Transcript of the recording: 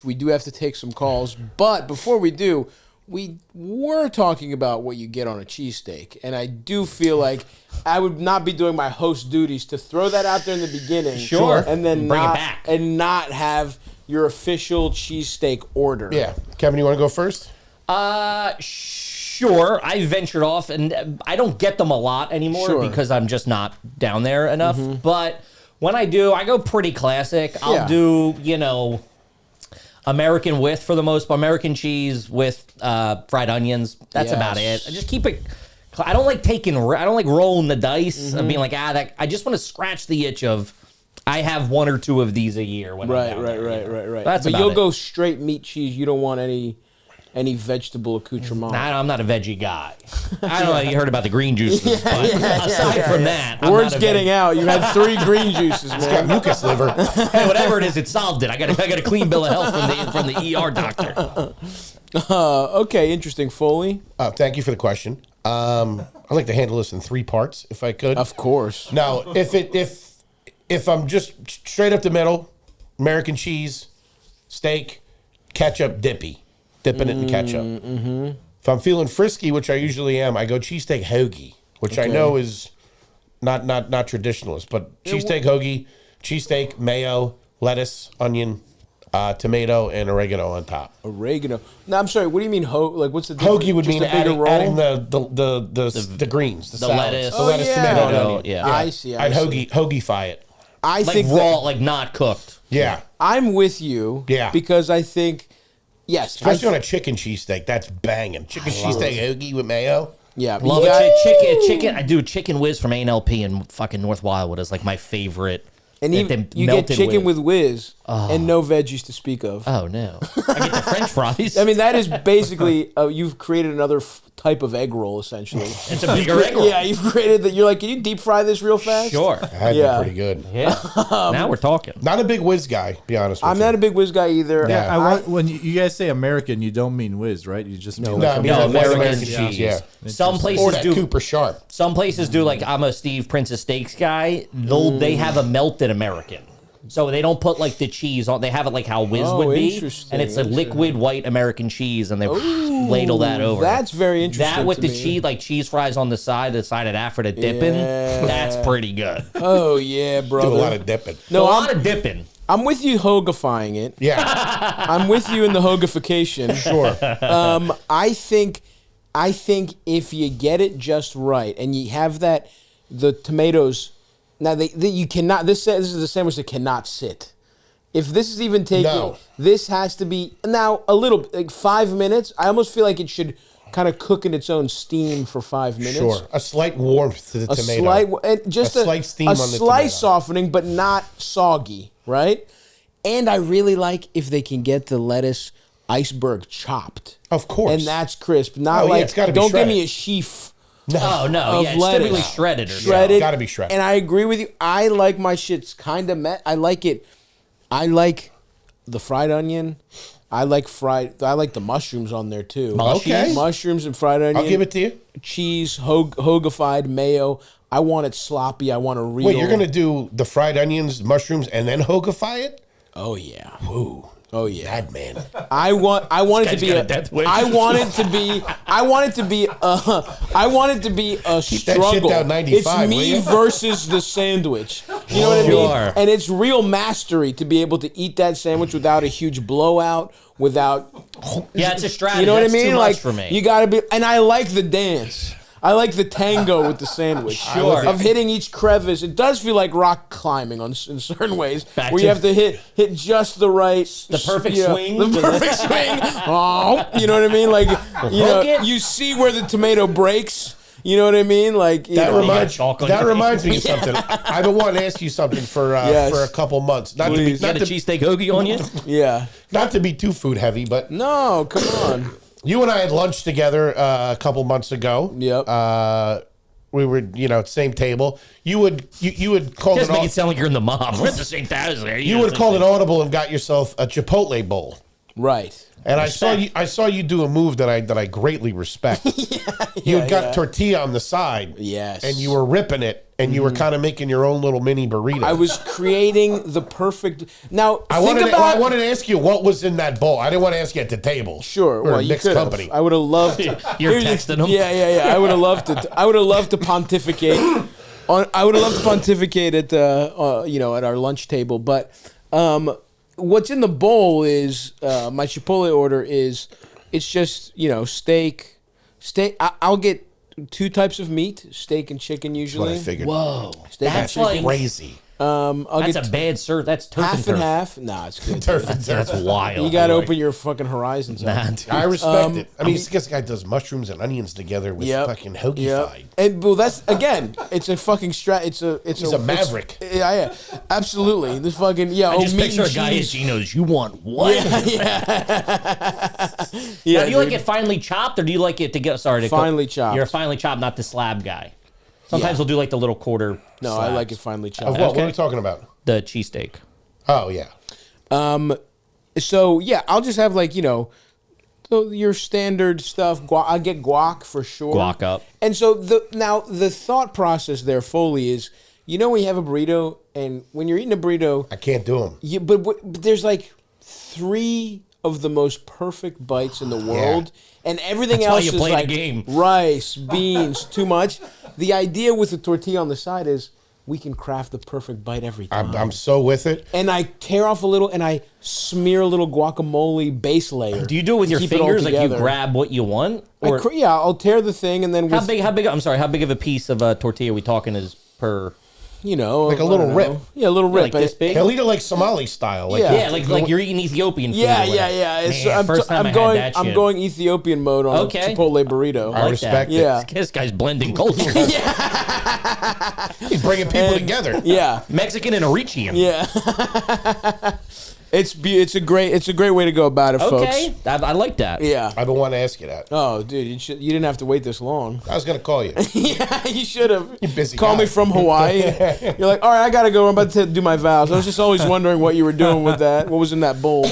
We do have to take some calls, but before we do, we were talking about what you get on a cheesesteak, and I do feel like I would not be doing my host duties to throw that out there in the beginning. Sure. And then Bring it back. And not have your official cheesesteak order. Yeah. Kevin, you want to go first? Sure. I ventured off, and I don't get them a lot anymore because I'm just not down there enough. But when I do, I go pretty classic. I'll do, American with, for the most part, American cheese with fried onions. That's about it. I just keep it. I don't like rolling the dice and being like, I just want to scratch the itch of, I have one or two of these a year. When Right. That's but about you'll it. go straight meat cheese. You don't want any vegetable accoutrement. Nah, I'm not a veggie guy. I don't know if you heard about the green juices, but aside from that, I'm Word's not a getting out. You had 3 green juices, man. It's got mucus liver. Hey, whatever it is, it solved it. I got a clean bill of health from the ER doctor. Okay, interesting. Foley? Thank you for the question. I'd like to handle this in 3 parts, if I could. Of course. Now, if I'm just straight up the middle, American cheese, steak, ketchup, dipping it in ketchup. If I'm feeling frisky, which I usually am, I go cheesesteak hoagie, which I know is not traditionalist, but cheesesteak hoagie, cheesesteak, mayo, lettuce, onion, tomato, and oregano on top. Oregano. No, I'm sorry. What do you mean like what's the difference? Hoagie would Just mean a bigger roll? adding the greens, the salads, lettuce. the lettuce, tomato, and onion. Yeah. I see. I'd hoagie-fy it. I Like think raw, like not cooked. Yeah. I'm with you. Yeah. Because I think, yes. Especially on a chicken cheesesteak, that's banging. Chicken cheesesteak hoagie with mayo. Yeah. Love it. Chicken. I do chicken whiz from A&LP in fucking North Wildwood is like my favorite. And even, you get chicken with whiz and no veggies to speak of. Oh, no. I get the French fries. I mean, that is basically, you've created another type of egg roll, essentially. It's a bigger egg roll. Yeah, you've created that. You're like, can you deep fry this real fast? Sure. That'd be pretty good. Yeah. Now we're talking. Not a big whiz guy, to be honest with I'm you. not a big whiz guy either. Yeah. When you guys say American, you don't mean whiz, right? You just mean No, I mean American American cheese. cheese. Yeah. Some Or places that do. Cooper Sharp. Some places do, like, I'm a Steve Prince of Steaks guy. They have a melted American. So they don't put, like, the cheese on. They have it like how whiz would be. And it's a liquid white American cheese, and they ladle that over. That's very interesting. That with to the me. cheese, like cheese fries on the side of that for the dipping, that's pretty good. Oh, yeah, brother. Do a lot of dipping. No, a lot of dipping. I'm with you hogifying it. Yeah. I'm with you in the hogification. Sure. I think if you get it just right and you have the tomatoes. Now you cannot. This is a sandwich that cannot sit. If this is even taking, this has to be now a little like 5 minutes. I almost feel like it should kind of cook in its own steam for 5 minutes. Sure. A slight warmth to the tomato. A slight steam on the slight tomato. softening, but not soggy, right? And I really like if they can get the lettuce iceberg chopped. Of course. And that's crisp. Not Oh, yeah, like, it's gotta be don't give shredded. me a sheaf. Oh, no. Yeah, it's lettuce. typically shredded. Shredded. Gotta be shredded. And I agree with you. I like my shits kind of met. I like it. I like the fried onion. I like the mushrooms on there too. Okay. Mushrooms and fried onion. I'll give it to you. Cheese, hogified mayo. I want it sloppy. I want a real. Wait, you're going to do the fried onions, mushrooms, and then hogify it? Oh yeah. Ooh. Oh yeah. Bad man. I want it to be got a death wish. I want it to be a struggle. shit down 95, it's will me you? versus the sandwich. You know what I Sure. mean? And it's real mastery to be able to eat that sandwich without a huge blowout, without Yeah, it's a strategy. you know what I That's mean? Too Like much for me. you gotta be, and I like the dance. I like the tango with the sandwich. Sure. Of hitting each crevice. It does feel like rock climbing in certain ways, Back where to- you have to hit just the right, The perfect swing. the perfect swing. Oh, you know what I mean? Like it. you see where the tomato breaks. You know what I mean? Like That chocolate. reminds me of something. I've been wanting to ask you something for a couple months. Not Please. Got a cheesesteak hoagie on you? yeah. not to be too food heavy, but No, come on. you and I had lunch together a couple months ago. Yep. We were, same table. You would call Just it make it sound like you're in the mob. We're at the same house. you would have called an audible and got yourself a Chipotle bowl. Right. And I saw you do a move that I greatly respect. You had got tortilla on the side. Yes. And you were ripping it, and you were kind of making your own little mini burrito. I was creating the perfect. Now, I wanted to ask you what was in that bowl. I didn't want to ask you at the table. Sure. We're Well, a you mixed could company. have. I would have loved to. You're texting them. Yeah. I would have loved to. I would have loved to pontificate. I would have loved to pontificate at at our lunch table. But what's in the bowl is my Chipotle order is it's just steak. I'll get 2 types of meat, steak and chicken usually. That's what I figured. Whoa, Steak that's and like chicken. Crazy. that's a bad serve. That's turf half and and turf. half. Nah, it's good. That's wild. You got to open your fucking horizons up. Nah, dude. I respect it. I mean, this guy does mushrooms and onions together with fucking hoagie fried. And well, that's again, it's a fucking He's a maverick. Yeah, absolutely. This fucking I just meat picture a and guy at cheese. Gino's. You want what? Yeah, Now, do you like dude. it finely chopped, or do you like it to get? Sorry, to Finely chopped. You're a finely chopped, not the slab guy. Sometimes Yeah. we'll do like the little quarter. No, slabs. I like it finely Of chopped. what? What Okay. are we talking about? The cheesesteak. Oh, yeah. So yeah, I'll just have your standard stuff. I'll get guac for sure. Guac up. And so the thought process there, Foley, is when you have a burrito, and when you're eating a burrito, I can't do them. but there's like 3 of the most perfect bites in the world, and everything That's why else you is play the like game. rice, beans, too much. The idea with the tortilla on the side is we can craft the perfect bite every time. I'm so with it. And I tear off a little, and I smear a little guacamole base layer. Do you do it with to your keep it all fingers? Like you together. grab what you want? Or I'll tear the thing, and then how big? I'm sorry. How big of a piece of tortilla are we talking is per? like a little rip. Yeah, a little rip. Like this big? He'll eat it like Somali style. Like Yeah. Yeah, like you're eating Ethiopian food. Yeah. or whatever. It's, Man, first time I had that I'm shit. going Ethiopian mode on Okay. a Chipotle burrito. I respect it. Yeah. This guy's blending cultures. He's bringing people together. Yeah. Mexican and Eritrean. Yeah. It's a great way to go about it, Okay, folks. I like that. Yeah. I've been wanting to ask you that. Oh, dude, you didn't have to wait this long. I was going to call you. Yeah, you should have. You busy Call guy. me from Hawaii. You're like, all right, I gotta go. I'm about to do my vows. I was just always wondering what you were doing with that. What was in that bowl?